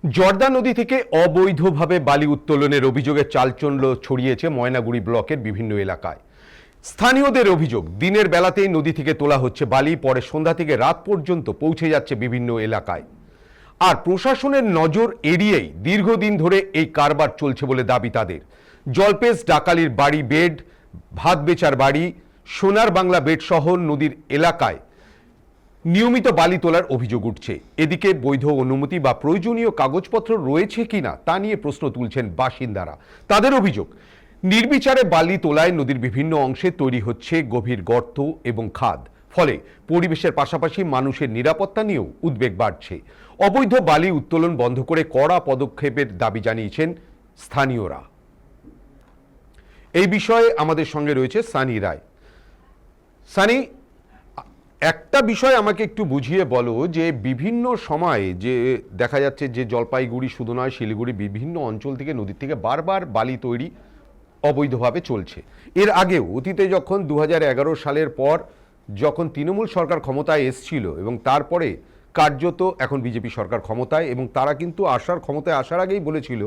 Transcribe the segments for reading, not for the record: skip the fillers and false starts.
জর্দা নদী থেকে অবৈধভাবে বালি উত্তোলনের অভিযোগে চাঞ্চল্য ছড়িয়েছে ময়নাগুড়ি ব্লকের বিভিন্ন এলাকায়। স্থানীয়দের অভিযোগ, দিনের বেলাতেই নদী থেকে তোলা হচ্ছে বালি, পরে সন্ধ্যা থেকে রাত পর্যন্ত পৌঁছে যাচ্ছে বিভিন্ন এলাকায়। আর প্রশাসনের নজর এড়িয়েই দীর্ঘদিন ধরে এই কারবার চলছে বলে দাবি তাদের। জলপেশ ডাকালির বাড়ি বেড, ভাত বেচার বাড়ি, সোনার বাংলা বেড সহ নদীর এলাকায় নিয়মিত বালি তোলার অভিযোগ উঠছে। এদিকে বৈধ অনুমতি বা প্রয়োজনীয় কাগজপত্র রয়েছে কিনা তা নিয়ে প্রশ্ন তুলছেন বাসিন্দারা। তাদের অভিযোগ, নির্বিচারে বালি তোলায় নদীর বিভিন্ন অংশে তৈরি হচ্ছে গভীর গর্ত এবং খাদ, ফলে পরিবেশের পাশাপাশি মানুষের নিরাপত্তা নিয়েও উদ্বেগ বাড়ছে। অবৈধ বালি উত্তোলন বন্ধ করে কড়া পদক্ষেপের দাবি জানিয়েছেন স্থানীয়রা। এই বিষয়ে আমাদের সঙ্গে রয়েছে সানি রায়। সানি, একটা বিষয় আমাকে একটু বুঝিয়ে বলো যে বিভিন্ন সময়ে যে দেখা যাচ্ছে যে জলপাইগুড়ি শুধু নয়, শিলিগুড়ি বিভিন্ন অঞ্চল থেকে নদীর থেকে বারবার বালি তৈরি অবৈধভাবে চলছে। এর আগেও অতীতে যখন 2011 সালের পর যখন তৃণমূল সরকার ক্ষমতায় এসছিল এবং তারপরে কার্যত এখন বিজেপি সরকার ক্ষমতায়, এবং তারা কিন্তু ক্ষমতায় আসার আগেই বলেছিল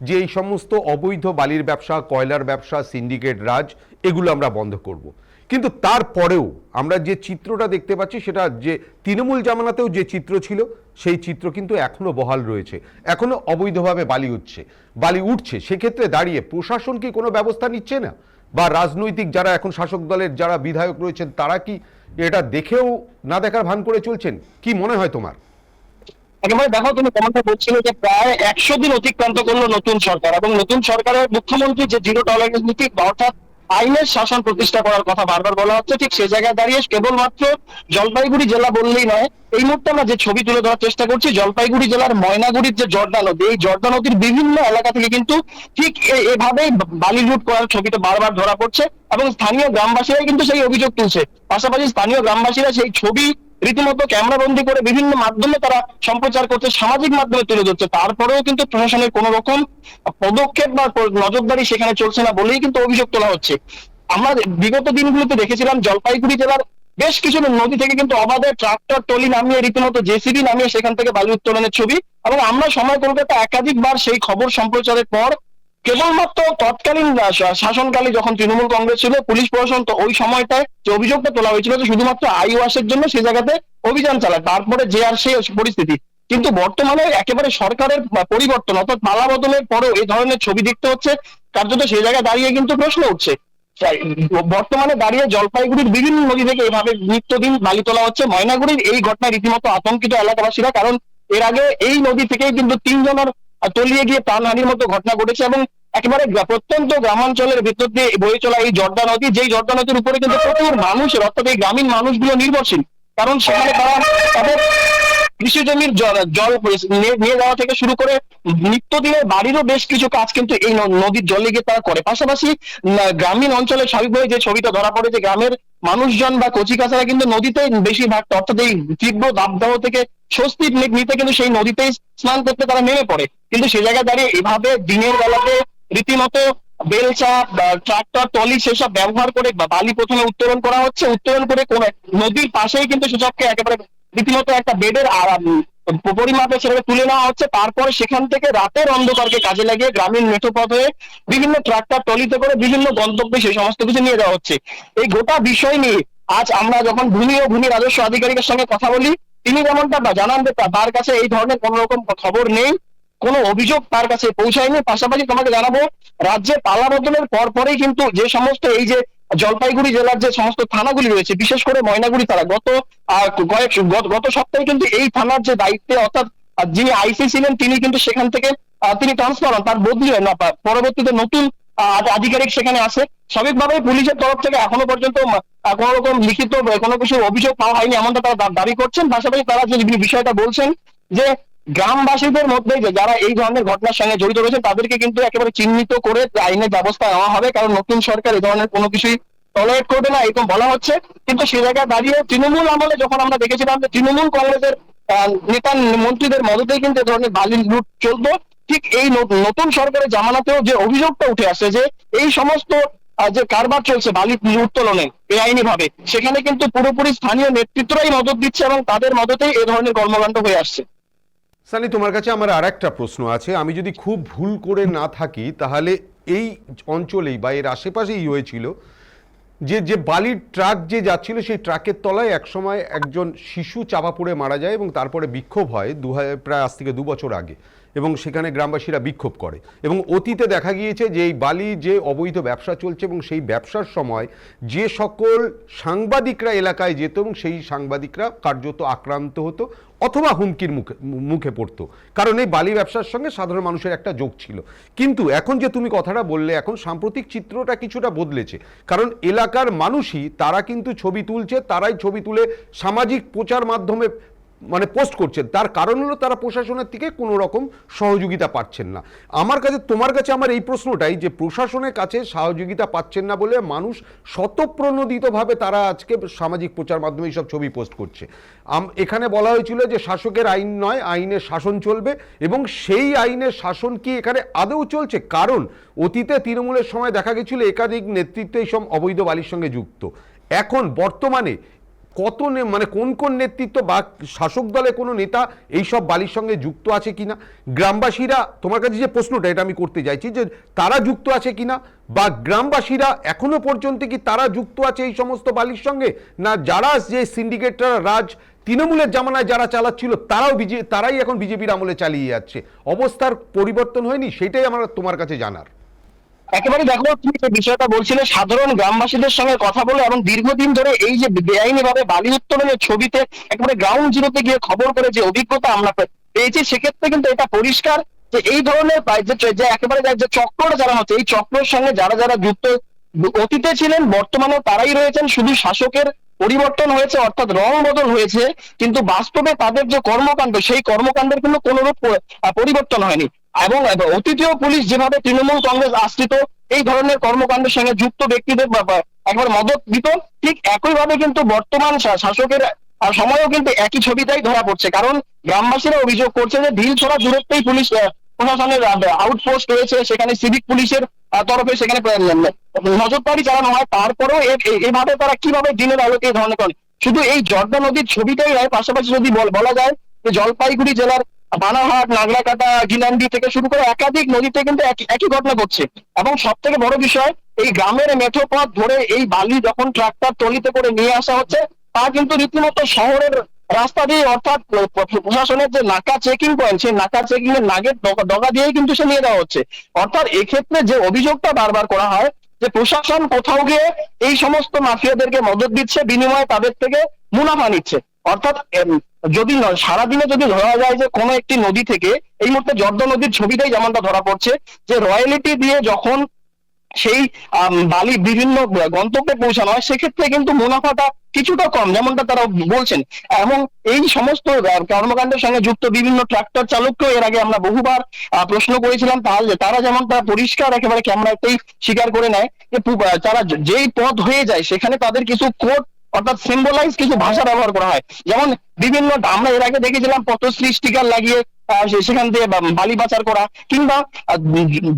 যে এই সমস্ত অবৈধ বালির ব্যবসা, কয়লার ব্যবসা, সিন্ডিকেট রাজ, এগুলো আমরা বন্ধ করব। কিন্তু তারপরেও আমরা যে চিত্রটা দেখতে পাচ্ছি সেটা যে তৃণমূল জামানাতেও যে চিত্র ছিল সেই চিত্র কিন্তু এখনো বহাল রয়েছে। এখনো অবৈধভাবে বালি উঠছে। সেক্ষেত্রে দাঁড়িয়ে প্রশাসন কি কোনো ব্যবস্থা নিচ্ছে না, বা রাজনৈতিক যারা এখন শাসক দলের যারা বিধায়ক রয়েছেন তারা কি এটা দেখেও না দেখার ভান করে চলছেন? কি মনে হয় তোমার? একেবারে দেখো, তুমি যেমনটা বলছিলে যে প্রায় 100 দিন অতিক্রান্ত করলো নতুন সরকার, এবং নতুন সরকারের মুখ্যমন্ত্রী যে জিরো টলারেন্স নীতি অর্থাৎ আইনের শাসন প্রতিষ্ঠা করার কথা বারবার বলা হচ্ছে, ঠিক সেই জায়গায় দাঁড়িয়ে কেবলমাত্র জলপাইগুড়ি জেলা বললেই নয়, এই মুহূর্তে আমরা যে ছবি তুলে ধরার চেষ্টা করছি জলপাইগুড়ি জেলার ময়নাগুড়ির যে জর্দা নদী, এই জর্দা নদীর বিভিন্ন এলাকা থেকে কিন্তু ঠিক এভাবেই বালি লুট করার ছবিটা বারবার ধরা পড়ছে, এবং স্থানীয় গ্রামবাসীরাই কিন্তু সেই অভিযোগ তুলছে। পাশাপাশি স্থানীয় গ্রামবাসীরা সেই ছবি রীতিমতো ক্যামেরাবন্দি করে বিভিন্ন মাধ্যমে তারা সম্প্রচার করছে, সামাজিক মাধ্যমে তুলে ধরছে। তারপরেও কিন্তু প্রশাসনের কোন রকম পদক্ষেপ বা নজরদারি সেখানে চলছে না বলেই কিন্তু অভিযোগ তোলা হচ্ছে। আমরা বিগত দিনগুলোতে দেখেছিলাম জলপাইগুড়ি জেলার বেশ কিছু নদী থেকে কিন্তু অবাধে ট্রাক্টর টলি নামিয়ে, রীতিমতো জেসিবি নামিয়ে সেখান থেকে বালি উত্তোলনের ছবি, এবং আমরা সময় কলকাতা একাধিকবার সেই খবর সম্প্রচারের পর কেবলমাত্র তৎকালীন শাসনকালে যখন তৃণমূল কংগ্রেস ছিল, পুলিশ প্রশাসন, তো ওই সময়টায় যে অভিযোগটা তোলা হয়েছিল যে শুধুমাত্র আইওয়াসের জন্য সেই জায়গাতে অভিযান চালায়, তারপরে যে আর সেই পরিস্থিতি। কিন্তু বর্তমানে একেবারে সরকারের পরিবর্তন অর্থাৎ পালা বদলের পরেও এই ধরনের ছবি দেখতে হচ্ছে, কার্যত সেই জায়গায় দাঁড়িয়ে কিন্তু প্রশ্ন উঠছে। বর্তমানে দাঁড়িয়ে জলপাইগুড়ির বিভিন্ন নদী থেকে এভাবে নিত্যদিন বালি তোলা হচ্ছে। ময়নাগুড়ির এই ঘটনায় রীতিমতো আতঙ্কিত এলাকাবাসীরা, কারণ এর আগে এই নদী থেকেই কিন্তু 3 জনের তলিয়ে গিয়ে প্রাণহানির মতো ঘটনা ঘটেছে, এবং একেবারে প্রত্যন্ত গ্রামাঞ্চলের ভিতর দিয়ে বয়ে চলা এই জর্দা নদী, যেই জর্দা নদীর উপরে কিন্তু প্রচুর মানুষের অর্থাৎ এই গ্রামীণ মানুষগুলো নির্ভরশীল, কারণ সেখানে তারা তাদের কৃষি জমির জল নিয়ে যাওয়া থেকে শুরু করে নিত্যদিনের বাড়িরও বেশ কিছু কাজ কিন্তু এই নদীর জলে গিয়ে তারা করে। পাশাপাশি গ্রামীণ অঞ্চলে স্বাভাবিকভাবে যে ছবিটা ধরা পড়ে যে গ্রামের মানুষজন বা কচিকাচারা কিন্তু নদীতেই বেশিরভাগ, অর্থাৎ এই তীব্র দাবদাহ থেকে স্বস্তি নিতে কিন্তু সেই নদীতেই স্নান করতে তারা নেমে পড়ে। কিন্তু সে জায়গায় দাঁড়িয়ে এভাবে দিনের বেলাতে রীতিমতো বেলচা, ট্রাক্টর, টলি সেসব ব্যবহার করে বালি প্রথমে উত্তোলন করা হচ্ছে, উত্তোলন করে কোন নদীর পাশেই কিন্তু সেসবকে একেবারে রীতিমতো একটা বেডের পরিমাপে সেটাকে তুলে নেওয়া হচ্ছে। তারপরে সেখান থেকে রাতের অন্ধকারকে কাজে লাগিয়ে গ্রামীণ মেঠোপথ হয়ে বিভিন্ন ট্রাক্টর টলিতে করে বিভিন্ন গন্তব্যে সেই সমস্ত কিছু নিয়ে যাওয়া হচ্ছে। এই গোটা বিষয় নিয়ে আজ আমরা যখন ভূমি ও ভূমি রাজস্ব আধিকারিকের সঙ্গে কথা বলি, তিনি যেমনটা জানান যে তার কাছে এই ধরনের কোন রকম খবর নেই, কোনো অভিযোগ তার কাছে পৌঁছায়নি। পাশাপাশি তোমাকে জানাবো, রাজ্যে পালা বদলের পরপরই কিন্তু যে সমস্ত এই যে জলপাইগুড়ি জেলার যে সমস্ত থানাগুলি রয়েছে, বিশেষ করে ময়নাগুড়ি থানা, গত সপ্তাহে কিন্তু এই থানার যে দায়িত্বে অর্থাৎ যিনি আইসি ছিলেন তিনি কিন্তু সেখান থেকে তিনি ট্রান্সফার হন, তার বদলি হয় না, পরবর্তীতে নতুন আধিকারিক সেখানে আসে। স্বাভাবিকভাবেই পুলিশের তরফ থেকে এখনো পর্যন্ত কোন রকম লিখিত কোনো কিছু অভিযোগ পাওয়া হয়নি, এমনটা তারা দাবি করছেন। পাশাপাশি তারা যে বিষয়টা বলছেন যে গ্রামবাসীদের মধ্যে যে যারা এই ধরনের ঘটনার সঙ্গে জড়িত রয়েছে তাদেরকে কিন্তু একেবারে চিহ্নিত করে আইনের ব্যবস্থা নেওয়া হবে, কারণ নতুন সরকার এই ধরনের কোনো কিছুই টলারেট করবে না, এরকম বলা হচ্ছে। কিন্তু সে জায়গায় দাঁড়িয়ে তৃণমূল আমলে যখন আমরা দেখেছিলাম যে তৃণমূল কংগ্রেসের নেতা মন্ত্রীদের মদতেই কিন্তু এ ধরনের বালি লুট চলতো, ঠিক এই নতুন সরকারের জামানাতেও যে অভিযোগটা উঠে আসে যে এই সমস্ত যে কারবার চলছে বালি উত্তোলনে বেআইনি ভাবে, সেখানে কিন্তু পুরোপুরি স্থানীয় নেতৃত্বরাই মদত দিচ্ছে এবং তাদের মদতেই এই ধরনের কর্মকাণ্ড হয়ে আসছে। সানি, তোমার কাছে আমার আর একটা প্রশ্ন আছে। আমি যদি খুব ভুল করে না থাকি তাহলে এই অঞ্চলেই বা এর আশেপাশেই হয়েছিল যে যে বালির ট্রাক যে যাচ্ছিল সেই ট্রাকের তলায় একসময় একজন শিশু চাপা পড়ে মারা যায় এবং তারপরে বিক্ষোভ হয় প্রায় আজ থেকে 2 বছর আগে, এবং সেখানে গ্রামবাসীরা বিক্ষোভ করে। এবং অতীতে দেখা গিয়েছে যে এই বালি যে অবৈধ ব্যবসা চলছে এবং সেই ব্যবসার সময় যে সকল সাংবাদিকরা এলাকায় যেত এবং সেই সাংবাদিকরা কার্যত আক্রান্ত হতো অথবা হুমকির মুখে পড়তো, কারণ এই বালি ব্যবসার সঙ্গে সাধারণ মানুষের একটা যোগ ছিল। কিন্তু এখন যে তুমি কথাটা বললে, এখন সাম্প্রতিক চিত্রটা কিছুটা বদলেছে, কারণ এলাকার মানুষই তারা কিন্তু ছবি তুলছে, তারাই ছবি তুলে সামাজিক প্রচার মাধ্যমে মানে পোস্ট করছেন। তার কারণ হলো তারা প্রশাসনের থেকে কোনো রকম সহযোগিতা পাচ্ছেন না। তোমার কাছে আমার এই প্রশ্নটাই, যে প্রশাসনের কাছে সহযোগিতা পাচ্ছেন না বলে মানুষ স্বতঃপ্রণোদিতভাবে তারা আজকে সামাজিক প্রচার মাধ্যমে এইসব ছবি পোস্ট করছে। এখানে বলা হয়েছিল যে শাসকের আইন নয়, আইনের শাসন চলবে, এবং সেই আইনের শাসন কি এখানে আদৌ চলছে? কারণ অতীতে তৃণমূলের সময় দেখা গেছিল একাধিক নেতৃত্ব এইসব অবৈধ বালির সঙ্গে যুক্ত। এখন বর্তমানে মানে কোন কোন নেতৃত্ব বা শাসক দলে কোনো নেতা এই সব বালির সঙ্গে যুক্ত আছে কিনা? গ্রামবাসীরা, তোমার কাছে যে প্রশ্নটা এটা আমি করতে চাইছি, যে তারা যুক্ত আছে কিনা, বা গ্রামবাসীরা এখনো পর্যন্ত কি তারা যুক্ত আছে এই সমস্ত বালির সঙ্গে, না যারা যে সিন্ডিকেটরা রাজ তৃণমূলের জামানায় যারা চালাচ্ছিল তারাই এখন বিজেপির আমলে চালিয়ে যাচ্ছে? অবস্থার পরিবর্তন হয়নি? সেটাই আমার তোমার কাছে জানার। একেবারে দেখো, তুমি যে বিষয়টা বলছিলে সাধারণ গ্রামবাসীদের সঙ্গে কথা বলে এবং দীর্ঘদিন ধরে এই যে বেআইনি ভাবে বালি উত্তোলনের ছবিতে একেবারে গ্রাউন্ড জিরোতে গিয়ে খবর করে যে অভিজ্ঞতা আমরা পেয়েছি, সেক্ষেত্রে কিন্তু এটা পরিষ্কার যে এই ধরনের যে একেবারে যে চক্রটা চালানো হচ্ছে, এই চক্রের সঙ্গে যারা যারা যুক্ত অতীতে ছিলেন বর্তমানেও তারাই রয়েছেন। শুধু শাসকের পরিবর্তন হয়েছে, অর্থাৎ রং বদল হয়েছে, কিন্তু বাস্তবে তাদের যে কর্মকাণ্ড সেই কর্মকাণ্ডের কিন্তু কোনরূপ পরিবর্তন হয়নি। এবং অতীতীয় পুলিশ যেভাবে তৃণমূল কংগ্রেস আশ্রিত এই ধরনের কর্মকাণ্ডের সঙ্গে যুক্ত ব্যক্তিদের একবার মদত দিত, ঠিক একইভাবে কিন্তু বর্তমান শাসকের সময়ও কিন্তু একই ছবিটাই ধরা পড়ছে। কারণ গ্রামবাসীরা অভিযোগ করছে যে ঢিল ছোড়া দূরত্বেই পুলিশ প্রশাসনের আউটপোস্ট রয়েছে, সেখানে সিভিক পুলিশের তরফে সেখানে নজরদারি চালানো হয়, তারপরেও এভাবে তারা কিভাবে দিনের আলোকে এই ধরনের করে। শুধু এই জর্দা নদীর ছবিটাই নয়, পাশাপাশি যদি বলা যায় যে জলপাইগুড়ি জেলার বানারহাট, নাগরাকাটা, গিলান্ডি থেকে শুরু করে একাধিক নদীতে কিন্তু একই ঘটনা ঘটছে। এবং সব থেকে বড় বিষয়, এই গ্রামের মেঠো পথ ধরে এই বালি যখন ট্রাক্টর ট্রলিতে করে নিয়ে আসা হচ্ছে, তা কিন্তু রীতিমতো শহরের রাস্তা দিয়ে, অর্থাৎ প্রশাসনের যে নাকা চেকিং পয়েন্ট, সেই নাকা চেকিং এর নাগের ডগা দিয়েই কিন্তু সে নিয়ে দেওয়া হচ্ছে। অর্থাৎ এক্ষেত্রে যে অভিযোগটা বারবার করা হয় যে প্রশাসন কোথাও গিয়ে এই সমস্ত মাফিয়াদেরকে মদত দিচ্ছে, বিনিময়ে তাদের থেকে মুনাফা নিচ্ছে। অর্থাৎ যদি সারাদিনে যদি ধরা যায় যে কোনো একটি নদী থেকে, এই মুহূর্তে জর্দা নদীর ছবিটাই যেমনটা ধরা পড়ছে, যে রয়্যালিটি দিয়ে যখন সেই বালি বিভিন্ন গন্তব্যে পৌঁছানো হয়, সেক্ষেত্রে কিন্তু মুনাফাটা কিছুটা কম, যেমনটা তারা বলছেন। এবং এই সমস্ত কর্মকাণ্ডের সঙ্গে যুক্ত বিভিন্ন ট্রাক্টর চালককেও এর আগে আমরা বহুবার প্রশ্ন করেছিলাম, তাহলে তারা যেমন তারা পরিষ্কার একেবারে ক্যামেরাতেই স্বীকার করে নেয় যে তারা যেই পথ হয়ে যায় সেখানে তাদের কিছু কোড, অর্থাৎ সিম্বলাইজ কিছু ভাষা ব্যবহার করা হয়। যেমন বিভিন্ন, আমরা এর আগে দেখেছিলাম পথশ্রী স্টিকার লাগিয়ে সেখান দিয়ে বালি পাচার করা, কিংবা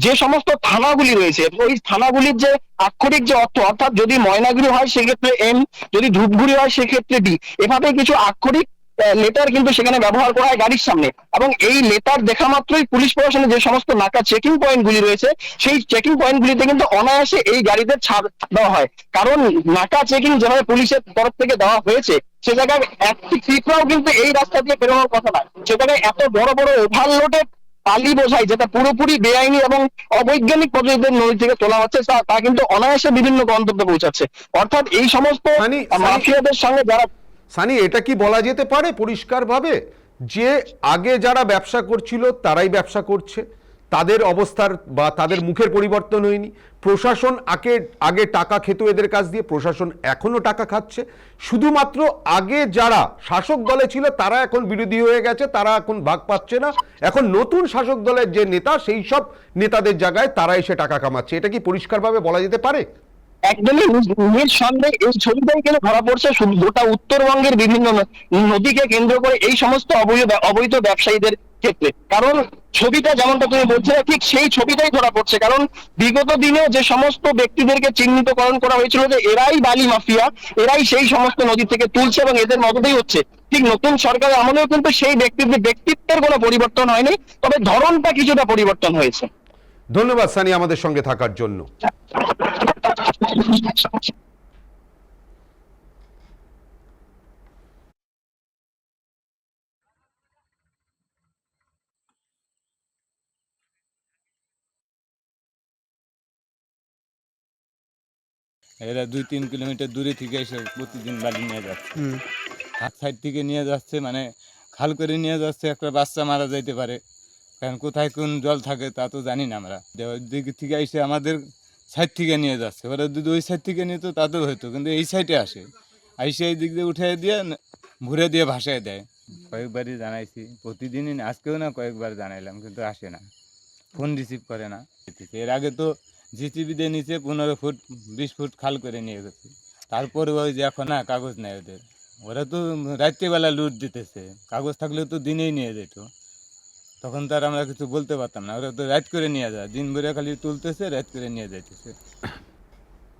যে সমস্ত থানাগুলি রয়েছে ওই থানাগুলির যে আক্ষরিক যে অর্থ, অর্থাৎ যদি ময়নাগুড়ি হয় সেক্ষেত্রে এম, যদি ধূপগুড়ি হয় সেক্ষেত্রে ডি, এভাবে কিছু আক্ষরিক লেটার কিন্তু সেখানে ব্যবহার করা হয় গাড়ির সামনে। এবং এই লেটার দেখা মাত্রই পুলিশ প্রশাসনের যে সমস্ত নাকা চেকিং পয়েন্ট গুলি রয়েছে, সেই চেকিং পয়েন্ট গুলিতে কিন্তু অনায়াসে এই গাড়িদের ছাড় দেওয়া হয়। কারণ নাকা চেকিং যেভাবে পুলিশের তরফ থেকে দেওয়া হয়েছে, সে জায়গায় একটি পিঁপড়াও কিন্তু এই রাস্তা দিয়ে বেরোনোর কথা নয়। সে জায়গায় এত বড় বড় ওভারলোডেড বালি বোঝাই, যেটা পুরোপুরি বেআইনি এবং অবৈজ্ঞানিক পদ্ধতিতে নদী থেকে তোলা হচ্ছে, তা কিন্তু অনায়াসে বিভিন্ন গন্তব্যে পৌঁছাচ্ছে। অর্থাৎ এই সমস্ত মাফিয়াদের সঙ্গে যারা, সানি, এটা কি বলা যেতে পারে পরিষ্কারভাবে যে আগে যারা ব্যবসা করছিল তারাই ব্যবসা করছে, তাদের অবস্থার বা তাদের মুখের পরিবর্তন হয়নি? প্রশাসন আগে টাকা খেত এদের কাছ দিয়ে, প্রশাসন এখনো টাকা খাচ্ছে। শুধুমাত্র আগে যারা শাসক দলে ছিল তারা এখন বিরোধী হয়ে গেছে, তারা এখন ভাগ পাচ্ছে না। এখন নতুন শাসক দলের যে নেতা, সেই সব নেতাদের জায়গায় তারা এসে টাকা কামাচ্ছে। এটা কি পরিষ্কারভাবে বলা যেতে পারে? একদমই নিঃসন্দেহে এই ছবিটাই কিন্তু ধরা পড়ছে শুধু গোটা উত্তরবঙ্গের বিভিন্ন নদীকে কেন্দ্র করে এই সমস্ত অবৈধ ব্যবসায়ীদের ক্ষেত্রে। কারণ ছবিটা যেমনটা তুমি বলছিলে ঠিক সেই ছবিটাই ধরা পড়ছে। কারণ বিগত দিনে যে সমস্ত ব্যক্তিদেরকে চিহ্নিতকরণ করা হয়েছিল যে এরাই বালি মাফিয়া, এরাই সেই সমস্ত নদী থেকে তুলছে এবং এদের মদতেই হচ্ছে, ঠিক নতুন সরকারের আমলেও কিন্তু সেই ব্যক্তিত্বের কোনো পরিবর্তন হয়নি, তবে ধরনটা কিছুটা পরিবর্তন হয়েছে। ধন্যবাদ সানি আমাদের সঙ্গে থাকার জন্য। এরা 2-3 কিলোমিটার দূরে থেকে এসে প্রতিদিন বালি নিয়ে যাচ্ছে। হাত সাইড থেকে নিয়ে যাচ্ছে, মানে খাল করে নিয়ে যাচ্ছে, একটা বাচ্চা মারা যাইতে পারে, কারণ কোথায় কোন জল থাকে তা তো জানি না আমরা। ওই দিক থেকে এসে আমাদের সাইড থেকে নিয়ে যাচ্ছে, ওরা যদি ওই সাইড থেকে নিত তাতেও হতো, কিন্তু এই সাইডে আসে, আইসে এই দিক দিয়ে উঠে দিয়ে ভরে দিয়ে ভাসায় দেয়। কয়েকবারই জানাইছি, প্রতিদিনই আজকেও না কয়েকবার জানাইলাম, কিন্তু আসে না, ফোন রিসিভ করে না। এর আগে তো জিসিবি দিয়ে নিচে 15 ফুট 20 ফুট খাল করে নিয়ে গেছে, তারপরে ওই যে এখন না কাগজ নেই ওদের, ওরা তো রাত্রিবেলা লুট দিতেছে, কাগজ থাকলেও তো দিনেই নিয়ে যেত, তখন তো আর আমরা কিছু বলতে পারতাম না। ওরা তো রাত করে নিয়ে যায়, দিন ভরে খালি তুলতেছে, রাত করে নিয়ে যাইতেছে।